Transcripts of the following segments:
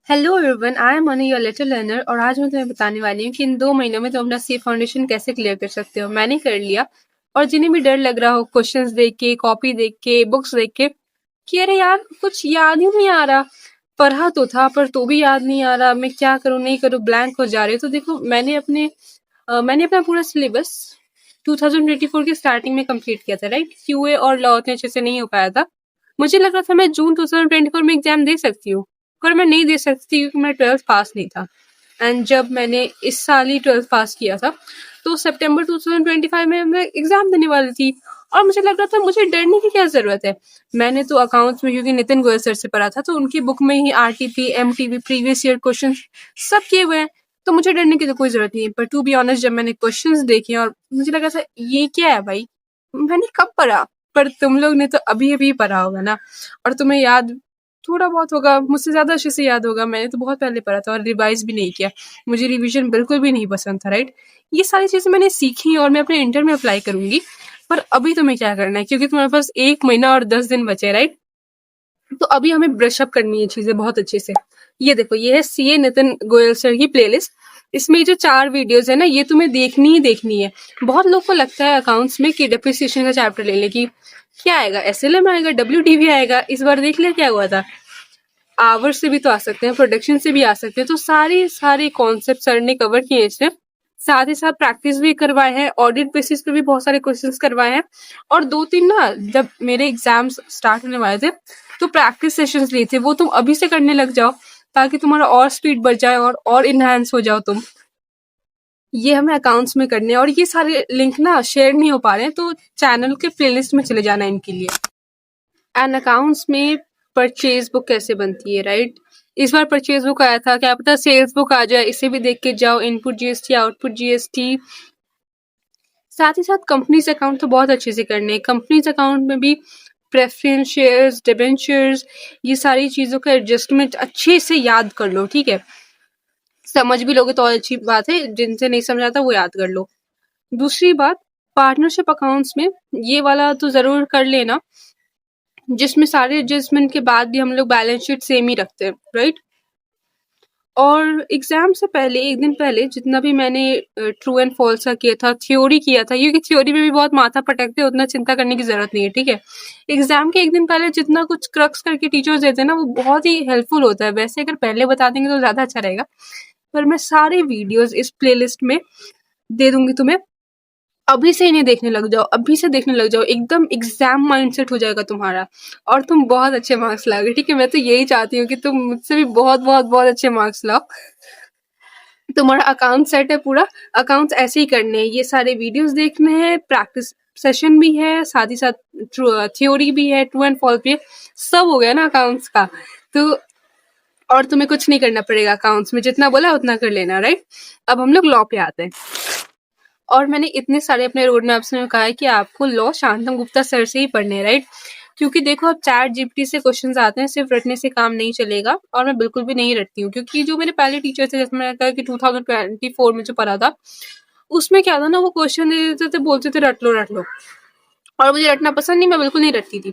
Hello everyone, I am Anu your little learner और आज मैं तुम्हें बताने वाली हूँ कि इन 2 महीनों में तुम अपना सी फाउंडेशन कैसे क्लियर कर सकते हो। मैंने कर लिया। और जिन्हें भी डर लग रहा हो क्वेश्चंस देख के, कॉपी देख के, बुक्स देख के कि अरे यार कुछ याद ही नहीं आ रहा, पढ़ा तो था पर तो भी याद नहीं आ रहा, मैं क्या करूँ नहीं करूँ, ब्लैंक हो जा रही हूँ। तो देखो मैंने अपना पूरा सिलेबस 2024 की स्टार्टिंग में कंप्लीट किया था, राइट। क्यूए और लॉ उतने अच्छे से नहीं हो पाया था। मुझे लग रहा था मैं जून 2024 में एग्जाम दे सकती हूँ, पर मैं नहीं दे सकती क्योंकि मैं 12th पास नहीं था। एंड जब मैंने इस साल ही 12th पास किया था तो सितंबर 2025 में मैं एग्जाम देने वाली थी। और मुझे लग रहा था मुझे डरने की क्या जरूरत है। मैंने तो अकाउंट्स में क्योंकि नितिन गोयल सर से पढ़ा था तो उनकी बुक में ही RTP, MTP, previous year question सब किए हुए हैं, तो मुझे डरने की तो कोई जरूरत नहीं है। पर टू बी ऑनेस्ट, जब मैंने क्वेश्चंस देखे और मुझे लगा था ये क्या है भाई, मैंने कब पढ़ा। पर तुम लोग ने तो अभी अभी पढ़ा होगा ना, और तुम्हें याद थोड़ा बहुत होगा, मुझसे ज्यादा अच्छे से याद होगा। मैंने तो बहुत पहले पढ़ा था और रिवाइज भी नहीं किया। मुझे रिवीजन बिल्कुल भी नहीं पसंद था, राइट। ये सारी चीजें मैंने सीखी और मैं अपने इंटर में अप्लाई करूंगी। पर अभी तुम्हें क्या करना है, क्योंकि तुम्हारे पास 1 महीना और 10 दिन बचे, राइट। तो अभी हमें ब्रश अप करनी है चीजें बहुत अच्छे से। ये देखो, ये है सीए नितिन गोयल सर की प्लेलिस्ट। इसमें जो 4 वीडियोस है ना, ये तुम्हें देखनी ही देखनी है। बहुत लोग को लगता है अकाउंट्स में कि डेप्रिसिएशन का चैप्टर ले ले, कि क्या आएगा, एसएलएम आएगा, डब्ल्यूडीवी आएगा। इस बार देख लिया क्या हुआ था। आवर्स से भी तो आ सकते हैं, प्रोडक्शन से भी आ सकते हैं। तो सारे कॉन्सेप्ट सर ने कवर किए इसमें। साथ ही साथ प्रैक्टिस भी करवाए हैं, ऑडिट बेसिस पे भी बहुत सारे क्वेश्चंस करवाए हैं। और 2-3 ना, जब मेरे एग्जाम्स स्टार्ट होने वाले थे तो प्रैक्टिस सेशंस लिए थे, वो तुम अभी से करने लग जाओ ताकि तुम्हारा और स्पीड बढ़ जाए और इनहेंस हो जाओ तुम। ये हमें अकाउंट्स में करने हैं और ये सारे लिंक ना शेयर नहीं हो पा रहे हैं, तो चैनल के प्लेलिस्ट में चले जाना इनके लिए। एंड अकाउंट्स में परचेज बुक कैसे बनती है, राइट। इस बार परचेज बुक आया था, क्या पता सेल्स बुक आ जाए, इसे भी देख के जाओ। इनपुट जीएसटी, आउटपुट जीएसटी, साथ ही साथ कंपनीज अकाउंट तो बहुत अच्छे से करने हैं। कंपनीज अकाउंट में भी प्रेफरेंस शेयर्स, डिबेंचर्स, ये सारी चीजों का एडजस्टमेंट अच्छे से याद कर लो, ठीक है। समझ भी लोगे तो और अच्छी बात है, जिनसे नहीं समझ आता वो याद कर लो। दूसरी बात, पार्टनरशिप अकाउंट्स में ये वाला तो जरूर कर लेना, जिसमें सारे एडजस्टमेंट के बाद भी हम लोग बैलेंस शीट सेम ही रखते हैं, राइट। और एग्जाम से पहले 1 दिन पहले जितना भी मैंने ट्रू एंड फॉल्स का किया था, थ्योरी किया था, क्योंकि थ्योरी में भी बहुत माथा पटकते हैं, उतना चिंता करने की जरूरत नहीं है, ठीक है। एग्जाम के 1 दिन पहले जितना कुछ क्रक्स करके टीचर्स देते हैं ना, वो बहुत ही हेल्पफुल होता है। वैसे अगर पहले बता देंगे तो ज्यादा अच्छा रहेगा। पर मैं सारे वीडियोस इस प्लेलिस्ट में दे दूंगी तुम्हें। अभी से इन्हें देखने लग जाओ, अभी से देखने लग जाओ, एकदम एग्जाम माइंडसेट हो जाएगा तुम्हारा और तुम बहुत अच्छे मार्क्स लाओगे, ठीक है। मैं तो यही चाहती हूँ कि तुम मुझसे भी बहुत बहुत बहुत अच्छे मार्क्स लाओ। तुम्हारा अकाउंट सेट है पूरा। अकाउंट्स ऐसे ही करने हैं, ये सारे वीडियोस देखने हैं, प्रैक्टिस सेशन भी है, साथ ही साथ थ्योरी भी है, ट्रू एंड फॉल्स भी है। सब हो गया ना अकाउंट्स का। तो और तुम्हें कुछ नहीं करना पड़ेगा, अकाउंट्स में जितना बोला उतना कर लेना, राइट। अब हम लोग लॉ पे आते हैं। और मैंने इतने सारे अपने रोड मैप्स में कहा है कि आपको लॉ शांतनु गुप्ता सर से ही पढ़ने हैं, राइट। क्योंकि देखो, अब चैट जीपीटी से क्वेश्चंस आते हैं, सिर्फ रटने से काम नहीं चलेगा। और मैं बिल्कुल भी नहीं रटती हूँ, क्योंकि जो मेरे पहले टीचर थे, जैसे मैंने कहा कि 2024 में जो पढ़ा था, उसमें क्या था ना, वो क्वेश्चन दे देते थे, बोलते थे रट लो। और मुझे रटना पसंद नहीं, मैं बिल्कुल नहीं रटती थी।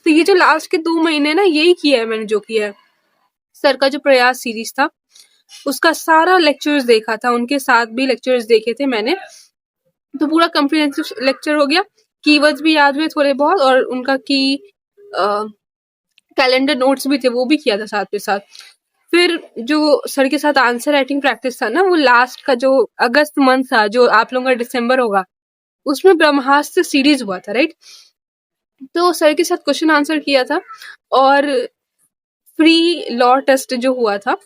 तो ये जो लास्ट के 2 महीने ना, यही किया है मैंने, जो किया है। सर का जो प्रयास सीरीज था उसका सारा लेक्चर्स देखा था, उनके साथ भी लेक्चर्स देखे थे मैंने। तो पूरा कम्प्रिहेंसिव लेक्चर हो गया। कीवर्ड्स भी याद हुए थोड़े बहुत, और उनका की कैलेंडर नोट्स भी थे, वो भी किया था साथ के साथ। फिर जो सर के साथ आंसर राइटिंग प्रैक्टिस था ना, वो लास्ट का जो अगस्त मंथ था, जो आप लोगों का दिसंबर होगा, उसमें ब्रह्मास्त्र सीरीज हुआ था, राइट। तो सर के साथ क्वेश्चन आंसर किया था। और फ्री लॉ टेस्ट जो हुआ था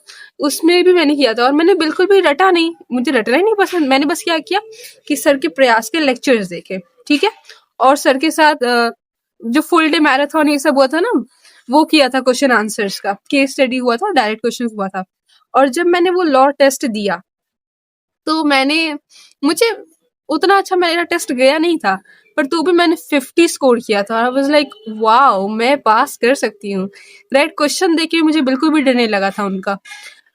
उसमें भी मैंने किया था, और मैंने बिल्कुल भी रटा नहीं, मुझे रटना ही नहीं पसंद। मैंने बस क्या किया कि सर के प्रयास के लेक्चर्स देखे, ठीक है। और सर के साथ जो फुल डे मैराथन ये सब हुआ था ना, वो किया था। क्वेश्चन आंसर्स का केस स्टडी हुआ था, डायरेक्ट क्वेश्चन हुआ था। और जब मैंने वो लॉ टेस्ट दिया तो मुझे उतना अच्छा मेरा टेस्ट गया नहीं था, पर तो भी मैंने 50 स्कोर किया था। आई वाज लाइक वाओ, मैं पास कर सकती हूँ, राइट। क्वेश्चन देके मुझे बिल्कुल भी डर नहीं लगा था उनका।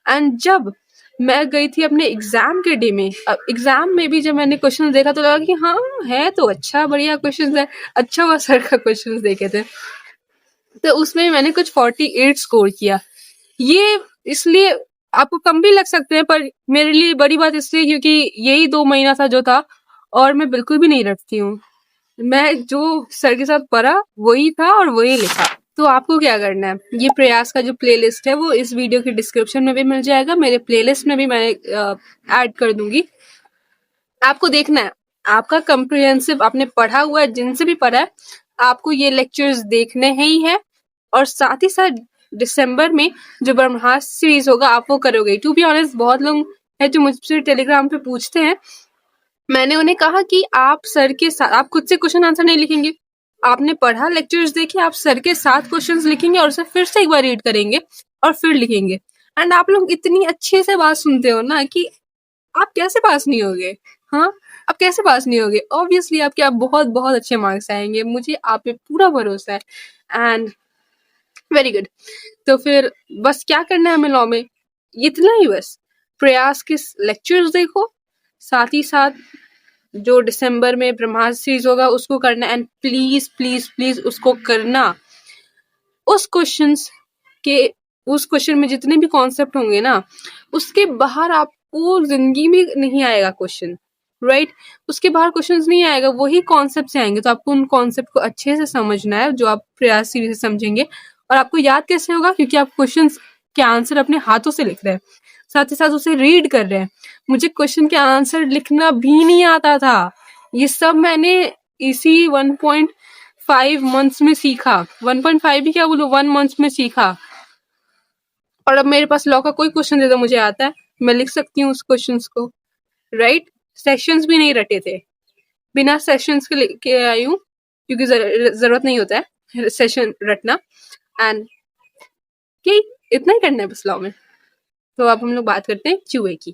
एंड जब मैं गई थी अपने एग्जाम के डे में, एग्जाम में भी जब मैंने क्वेश्चन देखा तो लगा कि हाँ, है तो अच्छा, बढ़िया क्वेश्चन है, अच्छा हुआ सर का क्वेश्चन देखे थे। तो उसमें मैंने कुछ 48 स्कोर किया। ये इसलिए आपको कम भी लग सकते हैं, पर मेरे लिए बड़ी बात इसलिए क्योंकि यही 2 महीना था जो था, और मैं बिल्कुल भी नहीं रटती हूँ। मैं जो सर के साथ पढ़ा वही था और वही लिखा। तो आपको क्या करना है, ये प्रयास का जो प्लेलिस्ट है वो इस वीडियो के डिस्क्रिप्शन में भी मिल जाएगा, मेरे प्लेलिस्ट में भी मैं ऐड कर दूंगी। आपको देखना है, आपका कंप्रिहेंसिव आपने पढ़ा हुआ है, जिनसे भी पढ़ा है आपको ये लेक्चर्स देखने ही है, और साथ ही साथ दिसंबर में जो ब्रह्मास्त्र सीरीज होगा आप वो करोगे। टू बी ऑनेस्ट, बहुत लोग हैं जो मुझसे टेलीग्राम पे पूछते हैं, मैंने उन्हें कहा कि आप सर के साथ, आप खुद से क्वेश्चन आंसर नहीं लिखेंगे, आपने पढ़ा, लेक्चर्स देखे, आप सर के साथ क्वेश्चंस लिखेंगे और उसे फिर से एक बार रीड करेंगे और फिर लिखेंगे। एंड आप लोग इतनी अच्छे से बात सुनते हो ना कि आप कैसे पास नहीं होगे। हाँ, आप कैसे पास नहीं होगे, ऑब्वियसली आपके आप बहुत बहुत अच्छे मार्क्स आएंगे, मुझे आप पे पूरा भरोसा है। And very good. तो फिर बस क्या करना है हमें लॉ में, इतना ही बस, प्रयास के लेक्चर्स देखो, साथ ही साथ जो दिसंबर में ब्रह्मास्त्र सीरीज होगा उसको करना, एंड प्लीज प्लीज प्लीज उसको करना। उस क्वेश्चंस के उस क्वेश्चन में जितने भी कॉन्सेप्ट होंगे ना, उसके बाहर आपको जिंदगी में नहीं आएगा क्वेश्चन, राइट? उसके बाहर क्वेश्चंस नहीं आएगा, वही कॉन्सेप्ट से आएंगे। तो आपको उन कॉन्सेप्ट को अच्छे से समझना है जो आप प्रयास सीरीज से समझेंगे। और आपको याद कैसे होगा, क्योंकि आप क्वेश्चन के आंसर अपने हाथों से लिख रहे हैं, साथ ही साथ उसे रीड कर रहे हैं। मुझे क्वेश्चन के आंसर लिखना भी नहीं आता था, ये सब मैंने इसी 1.5 मंथ्स में सीखा। 1.5 भी क्या बोलूं, 1 मंथ में सीखा। और अब मेरे पास लॉ का कोई क्वेश्चन दे दो, मुझे आता है, मैं लिख सकती हूँ उस क्वेश्चन को, राइट? सेशंस भी नहीं रटे थे, बिना सेशंस के लेके आई हूँ, क्योंकि जरूरत नहीं होता है सेशन रटना। एंड कि इतना ही करना है बस लॉ में। तो अब हम लोग बात करते हैं क्यूए की।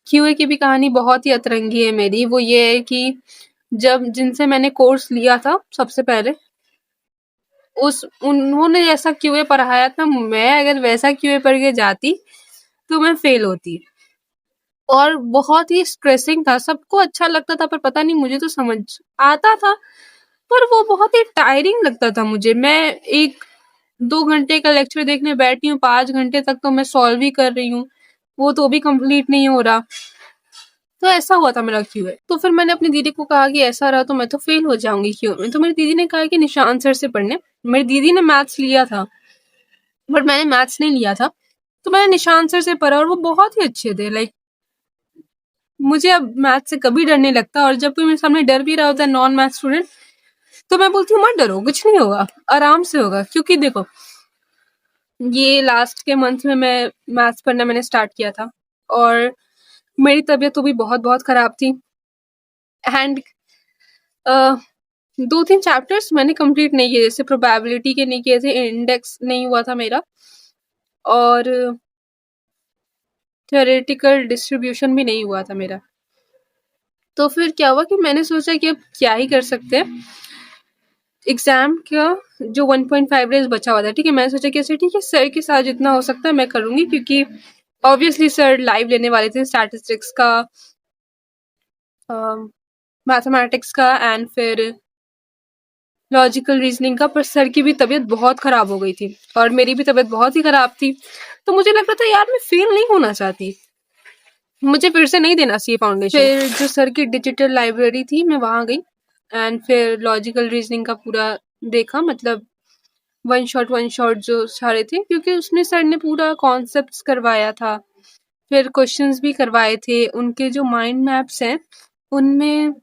क्यूए की भी कहानी बहुत ही अतरंगी है मेरी। वो ये है कि जब जिनसे मैंने कोर्स लिया था सबसे पहले, उन्होंने जैसा क्यूए पढ़ाया था, मैं अगर वैसा क्यूए पढ़ के जाती तो मैं फेल होती। और बहुत ही स्ट्रेसिंग था, सबको अच्छा लगता था, पर पता नहीं मुझे तो समझ आता था, पर वो बहुत ही टायरिंग लगता था मुझे। मैं 1-2 घंटे का लेक्चर देखने बैठी हूँ, 5 घंटे तक तो मैं सॉल्व ही कर रही हूँ, वो तो भी कंप्लीट नहीं हो रहा। तो ऐसा हुआ था मेरा क्यूए। तो फिर मैंने अपनी दीदी को कहा कि ऐसा रहा तो मैं तो फेल हो जाऊंगी क्यूए में। तो मेरी दीदी ने कहा कि निशान सर से पढ़ने। मेरी दीदी ने मैथ्स लिया था, बट मैंने मैथ्स नहीं लिया था, तो मैंने निशान सर से पढ़ा और वो बहुत ही अच्छे थे। लाइक मुझे अब मैथ्स से कभी डर नहीं लगता, और जब कोई मेरे सामने डर भी रहा होता है नॉन मैथ स्टूडेंट, तो मैं बोलती हूँ मत डरो, कुछ नहीं होगा, आराम से होगा। क्योंकि देखो, ये लास्ट के मंथ में मैं मैथ्स पढ़ना मैंने स्टार्ट किया था, और मेरी तबीयत तो भी बहुत बहुत खराब थी। एंड 2-3 चैप्टर्स मैंने कंप्लीट नहीं किए, जैसे प्रोबेबिलिटी के नहीं किए थे, इंडेक्स नहीं हुआ था मेरा, और थ्योरेटिकल डिस्ट्रीब्यूशन भी नहीं हुआ था मेरा। तो फिर क्या हुआ कि मैंने सोचा कि अब क्या ही कर सकते हैं, एग्जाम का जो 1.5 डेज बचा हुआ था, ठीक है, मैंने सोचा कि ऐसे ठीक है, सर के साथ जितना हो सकता है मैं करूंगी, क्योंकि ऑब्वियसली सर लाइव लेने वाले थे स्टैटिस्टिक्स का, मैथमेटिक्स का, एंड फिर लॉजिकल रीजनिंग का। पर सर की भी तबीयत बहुत खराब हो गई थी और मेरी भी तबीयत बहुत ही खराब थी, तो मुझे लग रहा था यार मैं फेल नहीं होना चाहती, मुझे फिर से नहीं देना चाहिए फाउंडेशन। फिर जो सर की डिजिटल लाइब्रेरी थी मैं वहां गई, एंड फिर लॉजिकल रीजनिंग का पूरा देखा, मतलब वन शॉट जो सारे थे, क्योंकि उसमें सर ने पूरा कॉन्सेप्ट्स करवाया था, फिर क्वेश्चंस भी करवाए थे। उनके जो माइंड मैप्स हैं उनमें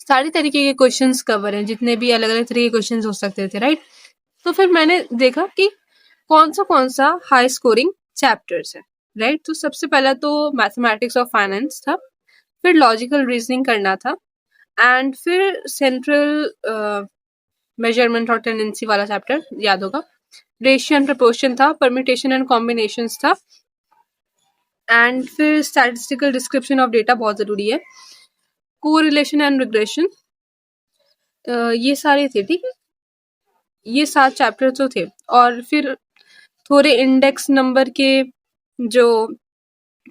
सारी तरीके के क्वेश्चंस कवर हैं, जितने भी अलग अलग तरीके के क्वेश्चंस हो सकते थे, राइट? तो फिर मैंने देखा कि कौन सा हाई स्कोरिंग चैप्टर्स है, राइट? तो सबसे पहला तो मैथमेटिक्स और फाइनेंस था, फिर लॉजिकल रीजनिंग करना था, एंड फिर सेंट्रल मेजरमेंट और टेंडेंसी वाला चैप्टर याद होगा, रेशियो एंड प्रपोर्शन था, परम्यूटेशन एंड कॉम्बिनेशंस था, एंड फिर स्टैटिस्टिकल डिस्क्रिप्शन ऑफ डेटा बहुत जरूरी है, कोरिलेशन एंड रिग्रेशन, ये सारे थे, ठीक है, ये 7 चैप्टर तो थे। और फिर थोड़े इंडेक्स नंबर के जो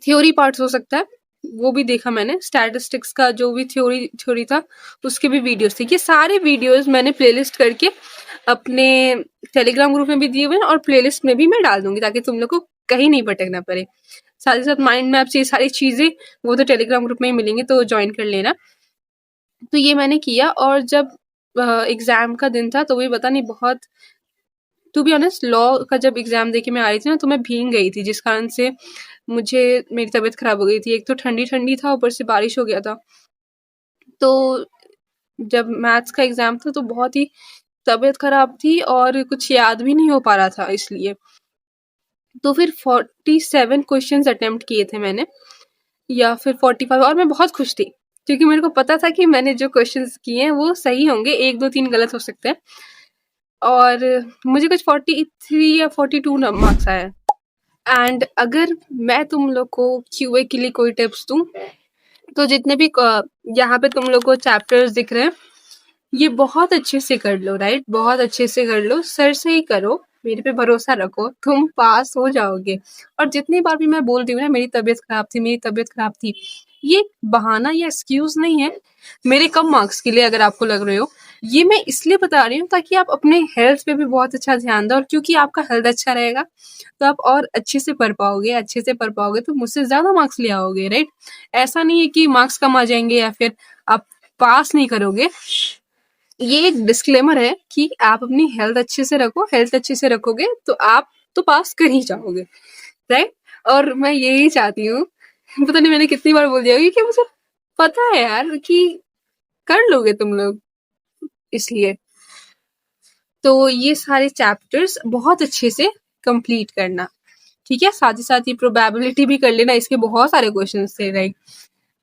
थ्योरी पार्ट्स हो सकता है वो भी देखा मैंने, स्टैटिस्टिक्स का जो भी थ्योरी था उसके भी वीडियोस थे। ये सारे वीडियोस मैंने प्लेलिस्ट करके अपने टेलीग्राम ग्रुप में भी दिए हुए हैं और प्लेलिस्ट में भी मैं डाल दूंगी ताकि तुम लोग को कहीं नहीं भटकना पड़े। साथ ही साथ माइंड मैप्स, ये सारी चीजें वो तो टेलीग्राम ग्रुप में ही मिलेंगी, तो ज्वाइन कर लेना। तो ये मैंने किया, और जब एग्जाम का दिन था तो भी पता नहीं बहुत, टू बी ऑनेस्ट लॉ का जब एग्जाम देके मैं आ रही थी ना तो मैं भीग गई थी, जिस कारण से मुझे मेरी तबीयत खराब हो गई थी। एक तो ठंडी ठंडी था, ऊपर से बारिश हो गया था, तो जब मैथ्स का एग्जाम था तो बहुत ही तबीयत खराब थी और कुछ याद भी नहीं हो पा रहा था इसलिए। तो फिर 47 क्वेश्चंस अटेम्प्ट किए थे मैंने, या फिर 45, और मैं बहुत खुश थी क्योंकि मेरे को पता था कि मैंने जो क्वेश्चंस किए हैं वो सही होंगे, 1 2 3 गलत हो सकते हैं। और मुझे कुछ 43 या 42 मार्क्स आए। एंड अगर मैं तुम लोग को क्यूए के लिए कोई टिप्स दूं, तो जितने भी यहाँ पे तुम लोग को चैप्टर्स दिख रहे हैं, ये बहुत अच्छे से कर लो, राइट? बहुत अच्छे से कर लो, सर से ही करो, मेरे पे भरोसा रखो, तुम पास हो जाओगे। और जितनी बार भी मैं बोलती हूँ ना मेरी तबीयत खराब थी, मेरी तबीयत खराब थी, ये बहाना या एक्सक्यूज नहीं है मेरे कम मार्क्स के लिए, अगर आपको लग रहे हो। ये मैं इसलिए बता रही हूँ ताकि आप अपने हेल्थ पे भी बहुत अच्छा ध्यान दो, और क्योंकि आपका हेल्थ अच्छा रहेगा तो आप और अच्छे से पढ़ पाओगे, अच्छे से पढ़ पाओगे तो मुझसे ज्यादा मार्क्स ले आओगे, राइट? ऐसा नहीं है कि मार्क्स कम आ जाएंगे या फिर आप पास नहीं करोगे। ये एक डिस्क्लेमर है कि आप अपनी हेल्थ अच्छे से रखो, हेल्थ अच्छे से रखोगे तो आप तो पास कर ही जाओगे, राइट? और मैं यही चाहती हूँ, पता नहीं मैंने कितनी बार बोल दिया होगा कि मुझे पता है यार कि कर लोगे तुम लोग, इसलिए। तो ये सारे चैप्टर्स बहुत अच्छे से कंप्लीट करना, ठीक है? साथ ही साथ ये प्रोबेबिलिटी भी कर लेना, इसके बहुत सारे क्वेश्चन थे, राइट?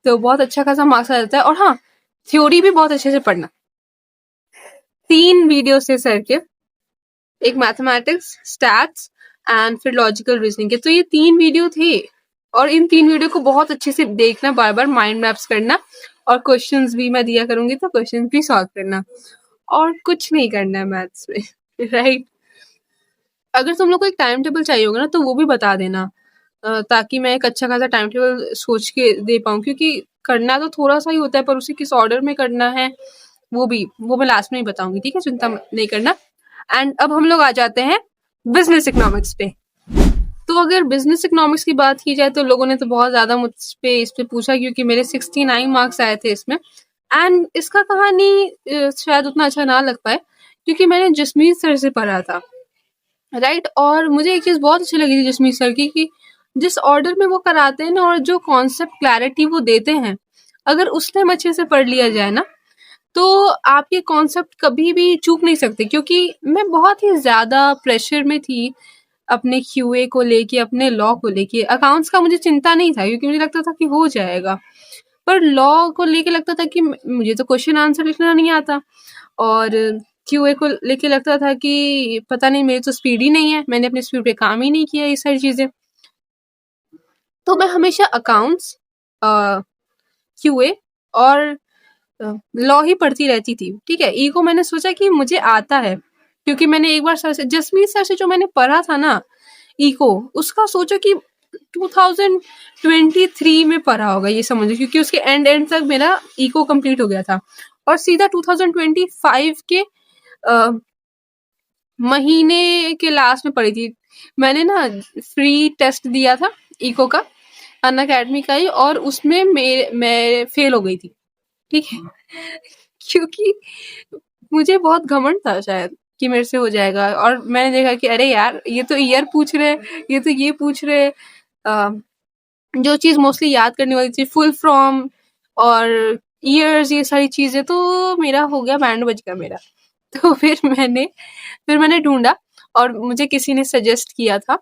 तो बहुत अच्छा खासा मार्क्स आ जाता है। और हाँ, थ्योरी भी बहुत अच्छे से पढ़ना। 3 वीडियो से सर के, एक मैथमेटिक्स, स्टैट्स एंड फिर लॉजिकल रीजनिंग के, तो ये 3 वीडियो थे, और इन 3 वीडियो को बहुत अच्छे से देखना, बार बार माइंड मैप्स करना, और क्वेश्चंस भी मैं दिया करूंगी तो क्वेश्चंस भी सॉल्व करना, और कुछ नहीं करना है मैथ्स में, राइट? अगर तुम लोग को एक टाइम टेबल चाहिए होगा ना तो वो भी बता देना, ताकि मैं एक अच्छा खासा टाइम टेबल सोच के दे पाऊँ, क्योंकि करना तो थोड़ा सा ही होता है पर उसे किस ऑर्डर में करना है वो मैं लास्ट में ही बताऊंगी, ठीक है? चिंता नहीं करना। एंड अब हम लोग आ जाते हैं बिजनेस इकोनॉमिक्स पे। तो अगर बिजनेस इकोनॉमिक्स की बात की जाए तो लोगों ने तो बहुत ज्यादा मुझ पे इस पे पूछा, क्योंकि मेरे 69 मार्क्स आए थे इसमें। एंड इसका कहानी शायद उतना अच्छा ना लग पाए क्योंकि मैंने जसमीत सर से पढ़ा था, राइट? और मुझे एक चीज बहुत अच्छी लगी थी जसमीत सर की, कि जिस ऑर्डर में वो कराते हैं ना और जो कॉन्सेप्ट क्लैरिटी वो देते हैं, अगर उस टाइम अच्छे से पढ़ लिया जाए ना तो आप ये कॉन्सेप्ट कभी भी चूक नहीं सकते। क्योंकि मैं बहुत ही ज्यादा प्रेशर में थी अपने क्यूए को लेके, अपने लॉ को लेके। अकाउंट्स का मुझे चिंता नहीं था क्योंकि मुझे लगता था कि हो जाएगा, पर लॉ को लेके लगता था कि मुझे तो क्वेश्चन आंसर लिखना नहीं आता, और क्यूए को लेके लगता था कि पता नहीं मेरी तो स्पीड ही नहीं है, मैंने अपनी स्पीड पे काम ही नहीं किया, ये सारी चीजें। तो मैं हमेशा अकाउंट्स, क्यूए और लॉ ही पढ़ती रहती थी, ठीक है? ई को मैंने सोचा कि मुझे आता है क्योंकि मैंने एक बार सर से, जसमीत सर से जो मैंने पढ़ा था ना ई को, उसका सोचो कि 2023 में पढ़ा होगा, ये समझो, क्योंकि उसके एंड तक मेरा ई को कंप्लीट हो गया था, और सीधा 2025 के महीने के लास्ट में पढ़ी थी मैंने ना। फ्री टेस्ट दिया था इको का, अनअकैडमी का ही, और उसमें मैं फेल हो गई थी, ठीक है? क्योंकि मुझे बहुत घमंड था शायद कि मेरे से हो जाएगा, और मैंने देखा कि अरे यार ये तो ईयर पूछ रहे, ये तो ये पूछ रहे, जो चीज मोस्टली याद करने वाली थी, फुल फ्रॉम और ईयर्स, ये सारी चीजें, तो मेरा हो गया, बैंड बज गया मेरा। तो फिर मैंने ढूंढा, और मुझे किसी ने सजेस्ट किया था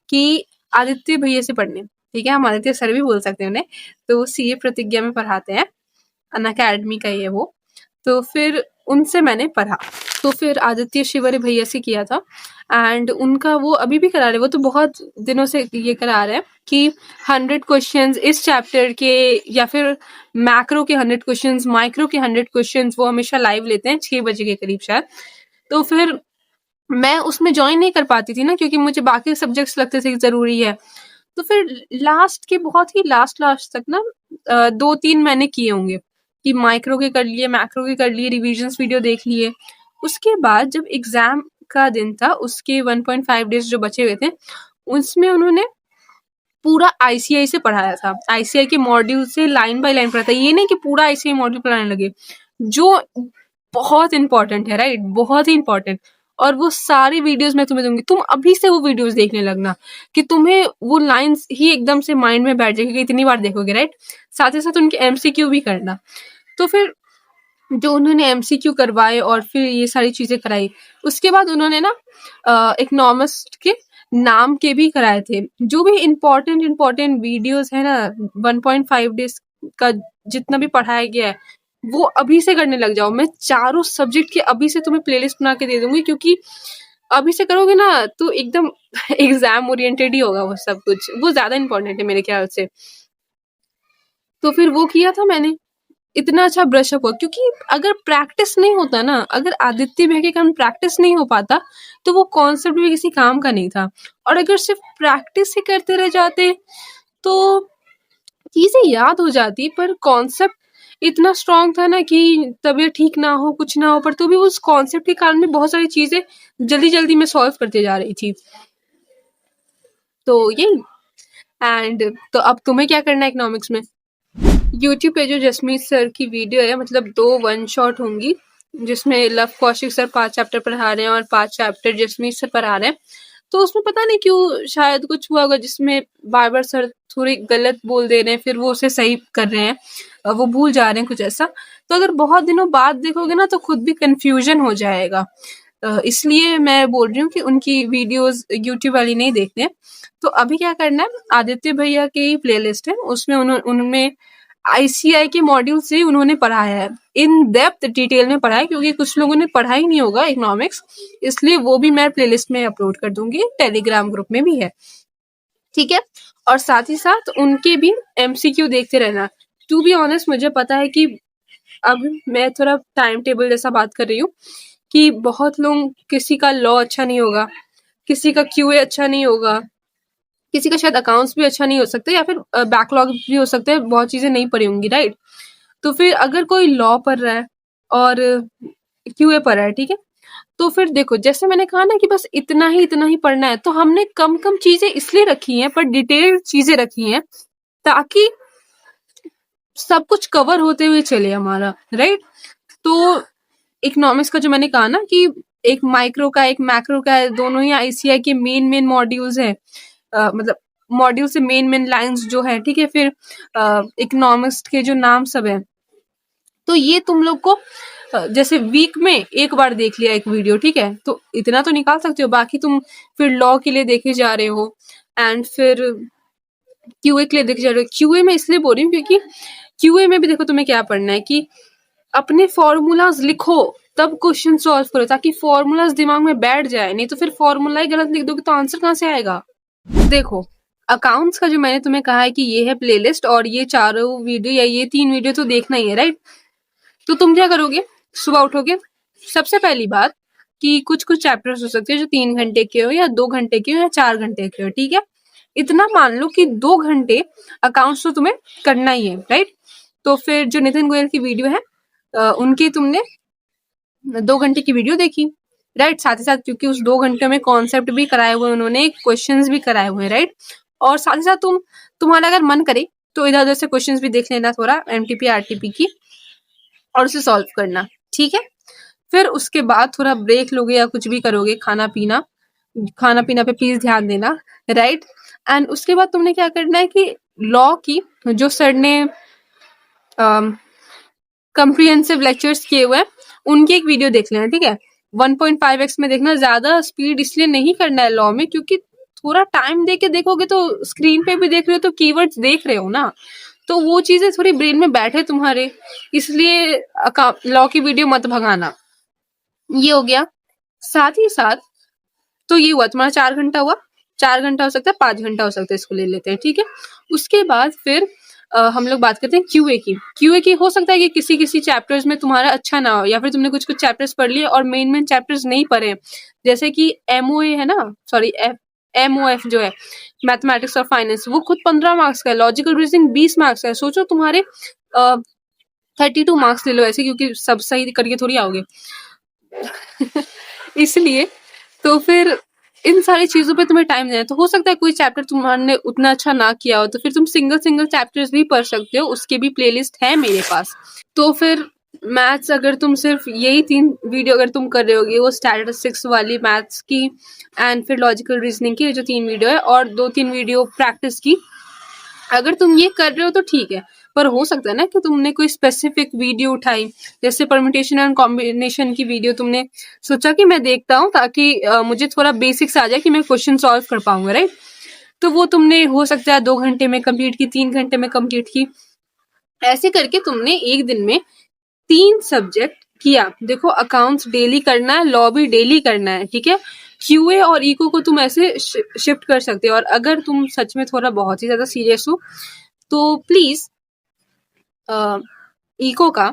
कि आदित्य भैया से पढ़ने, ठीक है? हम आदित्य सर भी बोल सकते हैं उन्हें, तो वो सीए प्रतिज्ञा में पढ़ाते हैं, अनअकैडमी का ही है वो। तो फिर उनसे मैंने पढ़ा, तो फिर आदित्य शिवरे भैया से किया था, एंड उनका वो अभी भी करा रहे, वो तो बहुत दिनों से ये करा रहे हैं कि 100 क्वेश्चंस इस चैप्टर के, या फिर मैक्रो के 100 क्वेश्चंस, माइक्रो के 100 क्वेश्चंस, वो हमेशा लाइव लेते हैं 6 बजे के करीब शायद। तो फिर मैं उसमें ज्वाइन नहीं कर पाती थी ना, क्योंकि मुझे बाकी सब्जेक्ट्स लगते थे कि जरूरी है। तो फिर लास्ट के बहुत ही लास्ट तक ना 2-3 मैंने किए होंगे कि माइक्रो के कर लिए, मैक्रो के कर लिए, रिविजन्स वीडियो देख लिए, उसके बाद जब एग्जाम का दिन था, उसके 1.5 डेज जो बचे हुए थे, उसमें उन्होंने पूरा आईसीआई से पढ़ाया था। आईसीआई के मॉड्यूल से लाइन बाय लाइन पढ़ा था। ये नहीं कि पूरा आईसीआई मॉड्यूल पढ़ाने लगे, जो बहुत इंपॉर्टेंट है, राइट, बहुत ही इंपॉर्टेंट। और वो सारी वीडियोस मैं तुम्हें दूंगी, तुम अभी से वो वीडियोस देखने लगना कि तुम्हें वो लाइंस ही एकदम से माइंड में बैठ जाएगी, इतनी बार देखोगे, राइट। साथ ही साथ उनके एमसीक्यू भी करना। तो फिर जो उन्होंने एमसीक्यू करवाए और फिर ये सारी चीजें कराई, उसके बाद उन्होंने ना इकोनॉमिस्ट के नाम के भी कराए थे। जो भी इम्पोर्टेंट वीडियोस है ना, 1.5 डेज का जितना भी पढ़ाया गया है, वो अभी से करने लग जाओ। मैं चारों सब्जेक्ट के अभी से तुम्हें प्लेलिस्ट बना के दे दूंगी, क्योंकि अभी से करोगे ना तो एकदम एग्जाम ओरिएंटेड ही होगा वो सब कुछ। वो ज्यादा इंपॉर्टेंट है मेरे ख्याल से। तो फिर वो किया था मैंने, इतना अच्छा ब्रशअप हुआ। क्योंकि अगर प्रैक्टिस नहीं होता ना, अगर आदित्य भैया के कारण प्रैक्टिस नहीं हो पाता, तो वो कॉन्सेप्ट भी किसी काम का नहीं था। और अगर सिर्फ प्रैक्टिस ही करते रह जाते तो चीजें याद हो जाती, पर कॉन्सेप्ट इतना स्ट्रांग था ना कि तबीयत ठीक ना हो, कुछ ना हो, पर तो भी उस कॉन्सेप्ट के कारण भी बहुत सारी चीजें जल्दी जल्दी में सॉल्व करते जा रही थी। तो यही। एंड तो अब तुम्हें क्या करना है इकोनॉमिक्स में? यूट्यूब पे जो जसमीत सर की वीडियो है, मतलब 2 वन शॉट होंगी, जिसमें लव कौशिक सर 5 चैप्टर पढ़ा रहे हैं और 5 चैप्टर जसमीत सर पढ़ा रहे हैं। तो उसमें पता नहीं क्यों शायद कुछ हुआ होगा, जिसमें बार बार सर थोड़ी गलत बोल दे रहे हैं, फिर वो उसे सही कर रहे हैं, वो भूल जा रहे हैं कुछ ऐसा। तो अगर बहुत दिनों बाद देखोगे ना तो खुद भी कंफ्यूजन हो जाएगा। इसलिए मैं बोल रही हूँ कि उनकी वीडियोस यूट्यूब वाली नहीं देखते हैं। तो अभी क्या करना है, आदित्य भैया की ही प्लेलिस्ट है, उसमें उनमें आईसीआई के मॉड्यूल से उन्होंने पढ़ाया है, इन डेप्थ डिटेल में पढ़ा है, क्योंकि कुछ लोगों ने पढ़ा ही नहीं होगा इकोनॉमिक्स, इसलिए वो भी मैं प्लेलिस्ट में अपलोड कर दूंगी, टेलीग्राम ग्रुप में भी है, ठीक है। और साथ ही साथ उनके भी एमसीक्यू देखते रहना। टू बी ऑनेस्ट, मुझे पता है कि अब मैं थोड़ा टाइम टेबल जैसा बात कर रही हूँ कि बहुत लोग, किसी का लॉ अच्छा नहीं होगा, किसी का क्यूए अच्छा नहीं होगा, किसी का शायद अकाउंट्स भी अच्छा नहीं हो सकता, या फिर बैकलॉग भी हो सकते हैं, बहुत चीजें नहीं पढ़ी होंगी, राइट। तो फिर अगर कोई लॉ पढ़ रहा है और क्यूए पढ़ रहा है, ठीक है, तो फिर देखो, जैसे मैंने कहा ना कि बस इतना ही पढ़ना है, तो हमने कम कम चीजें इसलिए रखी हैं, पर डिटेल चीजें रखी हैं ताकि सब कुछ कवर होते हुए चले हमारा, राइट। तो इकोनॉमिक्स का जो मैंने कहा ना कि एक माइक्रो का एक मैक्रो का है, दोनों ही आईसीआई के मेन मॉड्यूल्स हैं, मतलब मॉड्यूल से मेन लाइंस जो है, ठीक है। फिर इकोनॉमिक्स के जो नाम सब है, तो ये तुम लोग को जैसे वीक में एक बार देख लिया एक वीडियो, ठीक है, तो इतना तो निकाल सकते हो। बाकी तुम फिर लॉ के लिए देखे जा रहे हो, एंड फिर क्यूए के लिए देखे जा रहे हो। क्यूए में इसलिए बोल रही हूँ क्योंकि क्यूए में भी देखो तुम्हें क्या पढ़ना है कि अपने फॉर्मूलाज लिखो, तब क्वेश्चन सॉल्व करो, ताकि फॉर्मूलाज दिमाग में बैठ जाए। नहीं तो फिर फॉर्मूला ही गलत लिख दोगे तो आंसर कहाँ से आएगा? देखो, अकाउंट्स का जो मैंने तुम्हें कहा है कि ये है प्लेलिस्ट, और ये चारों वीडियो या ये 3 वीडियो तो देखना ही है, राइट। तो तुम क्या करोगे, सुबह उठोगे, सबसे पहली बात कि कुछ चैप्टर्स हो सकते हैं जो 3 घंटे के हो, या 2 घंटे के हो, या 4 घंटे के हो, ठीक है। इतना मान लो कि 2 घंटे अकाउंट्स तो तुम्हें करना ही है, राइट। तो फिर जो नितिन गोयल की वीडियो है, उनकी तुमने 2 घंटे की वीडियो देखी, राइट। साथ ही साथ क्योंकि उस 2 घंटे में कॉन्सेप्ट भी कराए हुए उन्होंने, क्वेश्चंस भी कराए हुए, राइट। और साथ ही साथ तुम्हारा अगर मन करे तो इधर उधर से क्वेश्चंस भी देख लेना थोड़ा, एमटीपी आरटीपी की, और उसे सॉल्व करना, ठीक है। फिर उसके बाद थोड़ा ब्रेक लोगे या कुछ भी करोगे, खाना पीना पे प्लीज ध्यान देना, राइट। एंड उसके बाद तुमने क्या करना है कि लॉ की जो सर ने कंप्रिहेंसिव लेक्चर्स किए हुए हैं, उनकी एक वीडियो देख लेना, ठीक है। 1.5x में देखना, ज्यादा स्पीड इसलिए नहीं करना है लॉ में, क्योंकि थोड़ा टाइम दे के देखोगे तो स्क्रीन पे भी देख रहे हो तो कीवर्ड्स देख रहे हो ना, तो वो चीजें थोड़ी ब्रेन में बैठे तुम्हारे, इसलिए लॉ की वीडियो मत भगाना। ये हो गया। साथ ही साथ तो ये हुआ तुम्हारा 4 घंटा हुआ, 4 घंटा हो सकता है, 5 घंटा हो सकता है, इसको ले लेते हैं, ठीक है। उसके बाद फिर हम लोग बात करते हैं क्यूए की। क्यूए की हो सकता है कि किसी चैप्टर्स में तुम्हारा अच्छा ना हो, या फिर तुमने कुछ चैप्टर्स पढ़ लिए और मेन चैप्टर्स नहीं पढ़े, जैसे कि एमओए है ना, सॉरी एमओएफ जो है, मैथमेटिक्स और फाइनेंस, वो खुद 15 मार्क्स का है, लॉजिकल रीजनिंग 20 मार्क्स का है। सोचो तुम्हारे 32 मार्क्स ले लो ऐसे, क्योंकि सब सही करके थोड़ी आओगे। इसलिए तो फिर इन सारी चीजों पे तुम्हें टाइम देना है। तो हो सकता है कोई चैप्टर तुम्हारे उतना अच्छा ना किया हो, तो फिर तुम सिंगल सिंगल चैप्टर्स भी पढ़ सकते हो, उसकी भी प्लेलिस्ट है मेरे पास। तो फिर मैथ्स अगर तुम सिर्फ यही 3 वीडियो अगर तुम कर रहे होगे, वो स्टैटिस्टिक्स वाली मैथ्स की एंड फिर लॉजिकल रीजनिंग की जो 3 वीडियो है और 2-3 वीडियो प्रैक्टिस की, अगर तुम ये कर रहे हो तो ठीक है। पर हो सकता है ना कि तुमने कोई स्पेसिफिक वीडियो उठाई, जैसे परम्यूटेशन एंड कॉम्बिनेशन की वीडियो, तुमने सोचा कि मैं देखता हूँ ताकि मुझे थोड़ा बेसिक्स आ जाए कि मैं क्वेश्चन सॉल्व कर पाऊंगा, राइट? तो वो तुमने हो सकता है 2 घंटे में कंप्लीट की, 3 घंटे में कंप्लीट की। ऐसे करके तुमने एक दिन में 3 सब्जेक्ट किया। देखो अकाउंट्स डेली करना है, लॉ भी डेली करना है, ठीक है? क्यूए और इको को तुम ऐसे शिफ्ट कर सकते हो। और अगर तुम सच में थोड़ा बहुत ही ज्यादा सीरियस हो तो प्लीज इको का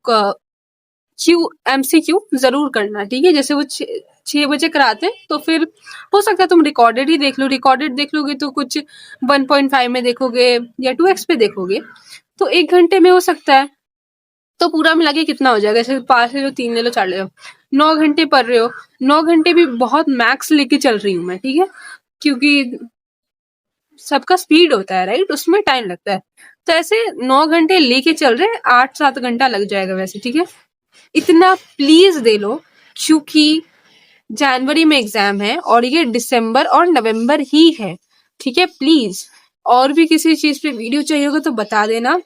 क्यू एमसीक्यू जरूर करना, ठीक है? जैसे वो 6 बजे कराते हैं, तो फिर हो सकता है तुम रिकॉर्डेड ही देख लो। रिकॉर्डेड देख लोगे तो कुछ 1.5 में देखोगे या 2x पे देखोगे, तो 1 घंटे में हो सकता है। तो पूरा मिला के कितना हो जाएगा? जैसे 5 ले लो, 3 ले लो, 4 ले लो, 9 घंटे पढ़ रहे हो। 9 घंटे भी बहुत मैक्स लेके चल रही हूँ मैं, ठीक है? क्योंकि सबका स्पीड होता है, राइट? उसमें टाइम लगता है। तो ऐसे 9 घंटे लेके चल रहे, 8-7 घंटा लग जाएगा वैसे, ठीक है? इतना प्लीज दे लो, क्योंकि जनवरी में एग्जाम है और ये दिसंबर और नवंबर ही है, ठीक है? प्लीज। और भी किसी चीज पे वीडियो चाहिए होगा तो बता देना।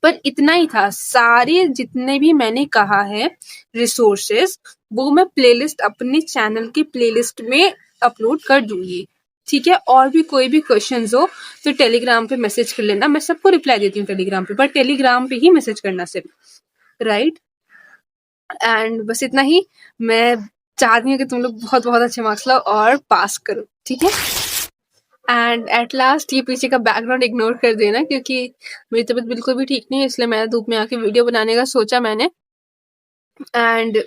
पर इतना ही था, सारे जितने भी मैंने कहा है रिसोर्सेज, वो मैं प्लेलिस्ट अपने चैनल की प्लेलिस्ट में अपलोड कर दूंगी, ठीक है? और भी कोई भी क्वेश्चंस हो तो टेलीग्राम पे मैसेज कर लेना, मैं सबको रिप्लाई देती हूँ टेलीग्राम पे, पर टेलीग्राम पे ही मैसेज करना सिर्फ, राइट? एंड बस इतना ही। मैं चाहती हूँ कि तुम लोग बहुत बहुत अच्छे मार्क्स लाओ और पास करो, ठीक है? एंड एट लास्ट ये पीछे का बैकग्राउंड इग्नोर कर देना, क्योंकि मेरी तबीयत बिल्कुल भी ठीक नहीं है, इसलिए मैं धूप में आके वीडियो बनाने का सोचा मैंने। एंड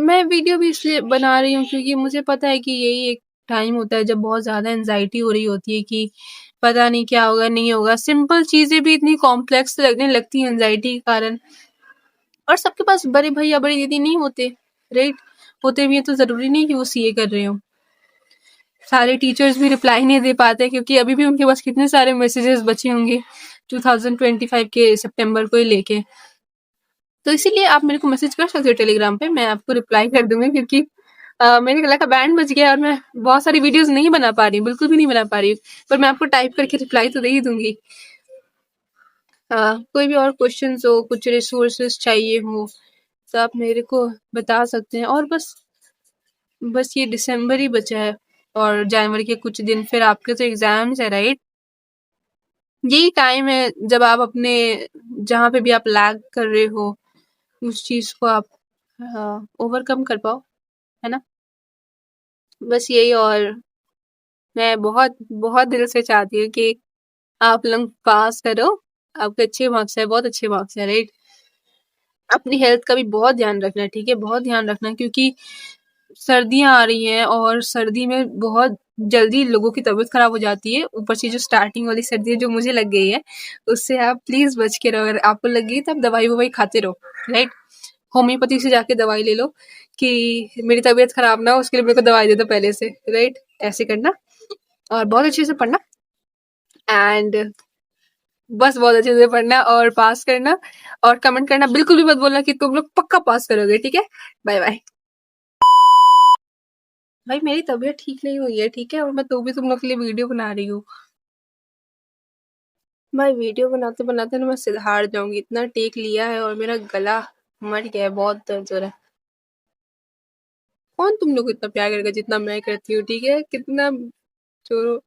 मैं वीडियो भी इसलिए बना रही हूँ क्योंकि मुझे पता है कि यही एक टाइम होता है जब बहुत ज़्यादा एंजाइटी हो रही होती है कि पता नहीं क्या होगा, नहीं होगा। सिंपल चीज़ें भी इतनी कॉम्प्लेक्स लगने लगती हैं एंजाइटी के कारण। और सबके पास बड़े भैया बड़ी दीदी नहीं होते, राइट? होते भी हैं तो ज़रूरी नहीं कि वो सीए कर रहे हो। सारे टीचर्स भी रिप्लाई नहीं दे पाते क्योंकि अभी भी उनके पास कितने सारे मैसेजेस बचे होंगे 2025 के सितंबर को ही लेके। तो इसीलिए आप मेरे को मैसेज कर सकते हो टेलीग्राम पे, मैं आपको रिप्लाई कर दूंगी, क्योंकि मेरे गला का बैंड बज गया और मैं बहुत सारी वीडियोस नहीं बना पा रही हूँ, बिल्कुल भी नहीं बना पा रही हूँ। पर मैं आपको टाइप करके रिप्लाई तो दे ही दूंगी। कोई भी और क्वेश्चंस हो, कुछ रिसोर्सेज चाहिए हो, तो आप मेरे को बता सकते हैं। और बस ये दिसंबर ही बचा है और जनवरी के कुछ दिन, फिर आपके तो एग्जाम्स है, राइट? यही टाइम है जब आप अपने जहाँ पे भी आप लैग कर रहे हो उस चीज को आप ओवरकम कर पाओ, है ना? बस यही। और मैं बहुत बहुत दिल से चाहती हूँ कि आप लोग पास करो। आपके अच्छे मार्क्स है, बहुत अच्छे मार्क्स है, राइट? अपनी हेल्थ का भी बहुत ध्यान रखना, ठीक है? बहुत ध्यान रखना, क्योंकि सर्दियाँ आ रही हैं और सर्दी में बहुत जल्दी लोगों की तबीयत खराब हो जाती है। ऊपर से जो स्टार्टिंग वाली सर्दी है जो मुझे लग गई है, उससे आप प्लीज बच के रहो। अगर आपको लग गई तो आप दवाई ववाई खाते रहो, राइट? होम्योपैथी से जाके दवाई ले लो कि मेरी तबीयत खराब ना हो, उसके लिए मेरे को दवाई दे दो पहले से, राइट? ऐसे करना और बहुत अच्छे से पढ़ना। एंड बस बहुत अच्छे से पढ़ना और पास करना। और कमेंट करना बिल्कुल भी मत बोलना कि तुम लोग पक्का पास करोगे, ठीक है? Bye bye. भाई मेरी तबीयत ठीक नहीं हुई है, ठीक है? और मैं तो भी तुम लोग के लिए वीडियो बना रही हूँ। भाई वीडियो बनाते बनाते ना मैं सिर हार जाऊंगी, इतना टेक लिया है और मेरा गला मर गया है, बहुत दर्द हो रहा है। कौन तुम लोग को इतना प्यार करेगा जितना मैं करती हूँ, ठीक है? कितना छोड़ो।